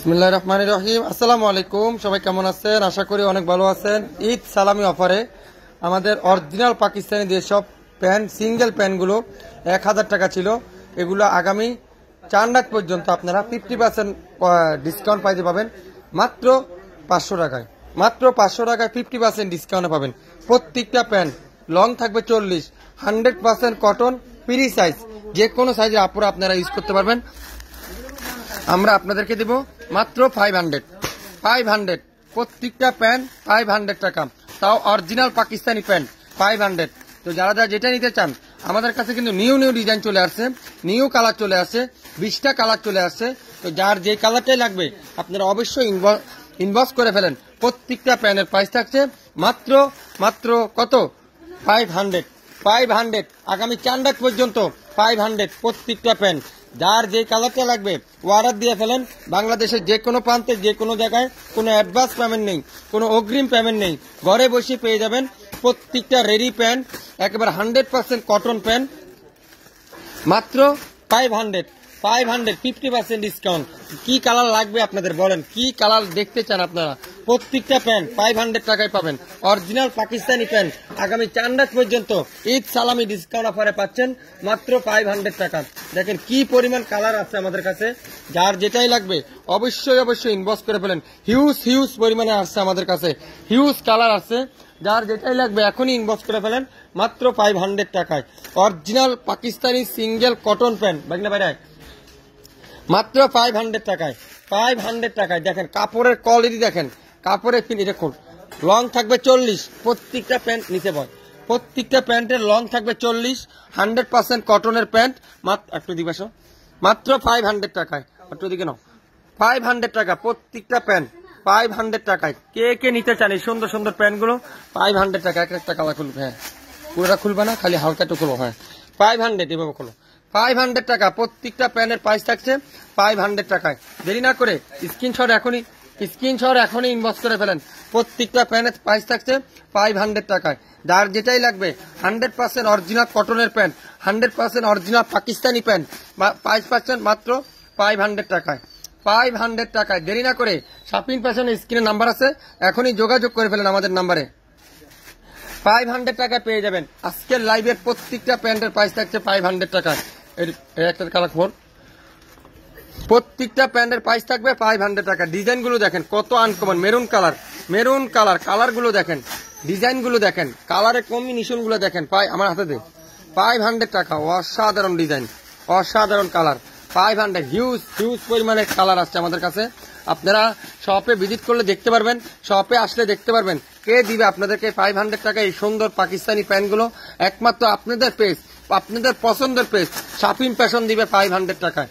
বিসমিল্লাহির রহমানির রহিম। আসসালামু আলাইকুম, সবাই কেমন আছেন? আশা করি অনেক ভালো আছেন। ঈদ সালামি অফারে আমাদের অরিজিনাল পাকিস্তানি যেসব প্যান্ট সিঙ্গেল প্যান্টগুলো 1000 টাকা ছিল, এগুলো আগামী 4 রাত পর্যন্ত আপনারা 50% ডিসকাউন্ট পাইতে পাবেন মাত্র 500 টাকায়। মাত্র 500 টাকায় 50% ডিসকাউন্টে পাবেন। প্রত্যেকটা প্যান্ট লং থাকবে 40, 100% কটন, ফ্রি সাইজ, যে কোনো সাইজের আপুরা আপনারা ইউজ করতে পারবেন। আমরা আপনাদেরকে দেব মাত্র 500 প্রত্যেকটা প্যান্ট 500 টাকা, তাও অরিজিনাল পাকিস্তানি প্যান্ট 500। তো যারা যারা যেটা নিতে চান, আমাদের কাছে কিন্তু নিউ ডিজাইন চলে আসছে, নিউ কালার চলে আসছে, 20টা কালার চলে আসছে। তো যার যে কালারটাই লাগবে আপনারা অবশ্যই ইনবক্স করে ফেলেন। প্রত্যেকটা প্যান্টের প্রাইস থাকছে মাত্র মাত্র কত? 500 আগামী 4 রাত পর্যন্ত 500 প্রত্যেকটা প্যান্ট। যার যে কালারটা লাগবে অর্ডার দিয়ে ফেলেন। বাংলাদেশের যে কোনো প্রান্তে যে কোনো জায়গায় কোনো অ্যাডভান্স পেমেন্ট নেই, কোনো অগ্রিম পেমেন্ট নেই, ঘরে বসে পেয়ে যাবেন প্রত্যেকটা রেডি প্যান্ট, একেবারে 100% কটন প্যান্ট মাত্র 500 50% ডিসকাউন্ট। কি কালার লাগবে আপনাদের বলেন, কি কালার দেখতে চান আপনারা? প্রত্যেকটা প্যান্ট 500 টাকায় পাবেন। অরিজিনাল পাকিস্তানি প্যান্ট আগামী 4 রাত পর্যন্ত ঈদ সালামি ডিসকাউন্ট অফারে পাচ্ছেন মাত্র 500 টাকা। দেখেন কি পরিমাণ কালার আছে আমাদের কাছে। যার যেটাই লাগবে অবশ্যই ইনবক্স করে ফেলেন। হিউজ পরিমাণে আসছে আমাদের কাছে, হিউজ কালার আছে। যার যেটাই লাগবে এখনই ইনবক্স করে ফেলেন মাত্র 500 টাকায়। Original Pakistani single cotton pant বাগনা বাইরে মাত্র 500 টাকায়। 500 টাকায় দেখেন কাপড়ের কোয়ালিটি, দেখেন কাপড়ের ফিনিশ দেখুন। লং থাকবে 40 প্রত্যেকটা প্যান্ট, নিচে বয় প্রত্যেকটা প্যান্টের লং থাকবে 40, 100% কটনের প্যান্ট। একটু দিবাস মাত্র 500 টাকায়, একটু দিকে নাও। 500 টাকা প্রত্যেকটা প্যান্ট, 500 টাকায়। কে কে নিতে চান এই সুন্দর সুন্দর প্যান্টগুলো? 500 টাকা। একটা কালার খুলবে, হ্যাঁ পুরোটা খুলবে না, খালি হালকা একটু খুলো। হ্যাঁ 500 এভাবে খুলো। 500 টাকা প্রত্যেকটা প্যান্টের প্রাইস থাকছে 500 টাকায়। দেরি না করে স্ক্রিনশট এখনই ইনবক্স করে ফেলেন। প্রত্যেকটা প্যান্টের প্রাইস থাকছে 500 টাকায়। যার যেটাই লাগবে 100% অরিজিনাল কটনের pant, 100% original Pakistani pant price পাচ্ছেন মাত্র 500 টাকায়। 500 টাকায়। দেরি না করে শপিং ফ্যাশনের স্ক্রিনে নাম্বার আছে, এখনই যোগাযোগ করে ফেলেন আমাদের নাম্বারে। 500 টাকায় পেয়ে যাবেন আজকের লাইভের প্রত্যেকটা প্যান্টের প্রাইস থাকছে 500 টাকায়। একটা কালার ফোর, প্রত্যেকটা প্যান্টের প্রাইস থাকবে 500 টাকা। ডিজাইনগুলো দেখেন কত আনকমন, মেরুন কালারগুলো দেখেন, ডিজাইনগুলো দেখেন, কালারের কম্বিনেশনগুলো দেখেন। আমার হাতে দে 500 টাকা। অসাধারণ ডিজাইন, অসাধারণ কালার। 500 হিউজ পরিমাণে কালার আসছে আমাদের কাছে। আপনারা শপে ভিজিট করলে দেখতে পারবেন, শপে আসলে দেখতে পারবেন কে দিবে আপনাদেরকে 500 টাকা এই সুন্দর পাকিস্তানি প্যান্টগুলো। একমাত্র আপনাদের পেজ, আপনাদের পছন্দের পেজ শপিং ফ্যাশন দিবে 500 টাকায়।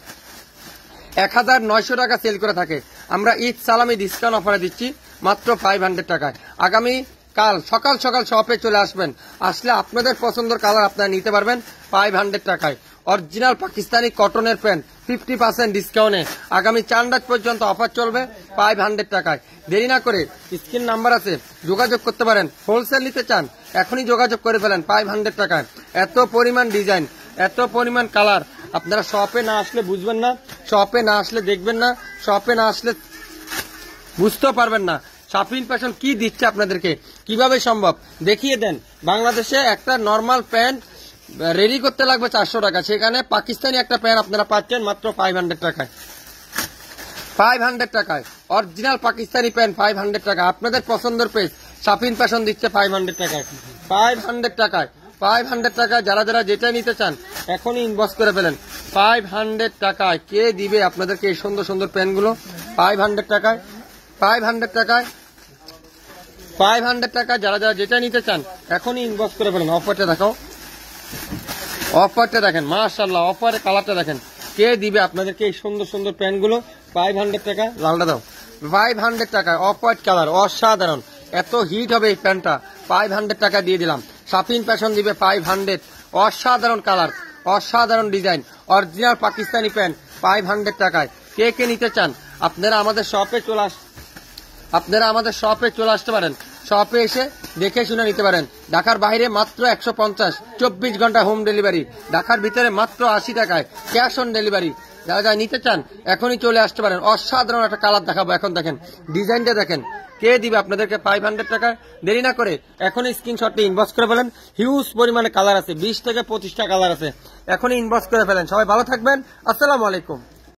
1900 টাকা সেল করে থাকে, আমরা ঈদ সালামি ডিসকাউন্ট অফারে দিচ্ছি মাত্র 500 টাকায়। আগামী কাল সকাল শপে চলে আসবেন, আসলে আপনাদের পছন্দের কালার আপনারা নিতে পারবেন 500 টাকায়। অরিজিনাল পাকিস্তানি কটনের প্যান্ট 50% ডিসকাউন্টে আগামী 4 রাত পর্যন্ত অফার চলবে 500 টাকায়। দেরি না করে স্ক্রিন নাম্বার আছে, যোগাযোগ করতে পারেন। হোলসেল নিতে চান এখনই যোগাযোগ করে ফেলেন 500 টাকায়। এত পরিমাণ ডিজাইন, এত পরিমাণ কালার, আপনারা শপে না আসলে বুঝবেন না, শপে না আসলে দেখবেন না, শপে না আসলে বুঝতেও পারবেন না শপিং ফ্যাশন কি দিচ্ছে আপনাদেরকে, কিভাবে সম্ভব দেখিয়ে দেন। বাংলাদেশে একটা নর্মাল প্যান্ট রেডি করতে লাগবে 400 টাকা, সেখানে পাকিস্তানি একটা প্যান্ট আপনারা পাচ্ছেন মাত্র 500 টাকায়। 500 টাকায় অরিজিনাল পাকিস্তানি প্যান্ট 500 টাকা। আপনাদের পছন্দের পেজ শপিং ফ্যাশন দিচ্ছে 500 টাকায়। 500 টাকায়, 500 টাকায়। যারা যারা যেটা নিতে চান এখনই ইনবক্স করে ফেলেন। 500 টাকায় কে দিবে আপনাদেরকে এই সুন্দর সুন্দর প্যান্টগুলো? 500 টাকায়, 500 টাকায়, 500 টাকা। যারা যারা যেটা নিতে চান এখনই ইনবক্স করে ফেলেন। অফারটা দেখাও, অফারটা দেখেন, মাশাআল্লাহ অফারের কালারটা দেখেন। কে দিবে আপনাদেরকে এই সুন্দর সুন্দর প্যান্টগুলো? 500 টাকা। লালটা দাও। 500 টাকায় অফ হোয়াইট কালার, অসাধারণ। এত হিট হবে এই প্যান্টটা, 500 টাকা দিয়ে দিলাম। শপিং ফ্যাশন দিবে 500। অসাধারণ কালার, অসাধারণ ডিজাইন, অরিজিনাল পাকিস্তানি প্যান্ট 500 টাকায়। কে কে নিতে চান আপনারা আমাদের শপে চলে আসতে পারেন। শপে এসে দেখে শুনে নিতে পারেন। ঢাকার বাইরে মাত্র 150, 24 ঘন্টা হোম ডেলিভারি। ঢাকার ভিতরে মাত্র 80 টাকায় ক্যাশ অন ডেলিভারি। যারা যারা নিতে চান এখনই চলে আসতে পারেন। অসাধারণ একটা কালার দেখাবো, এখন দেখেন ডিজাইনটা দেখেন। কে দিবে আপনাদেরকে 500 টাকা? দেরি না করে এখনই স্ক্রিনশটটি ইনবক্স করে ফেলেন। হিউজ পরিমাণে কালার আছে, 20 থেকে 25টা কালার আছে, এখনই ইনবক্স করে ফেলেন। সবাই ভালো থাকবেন, আসসালামু আলাইকুম।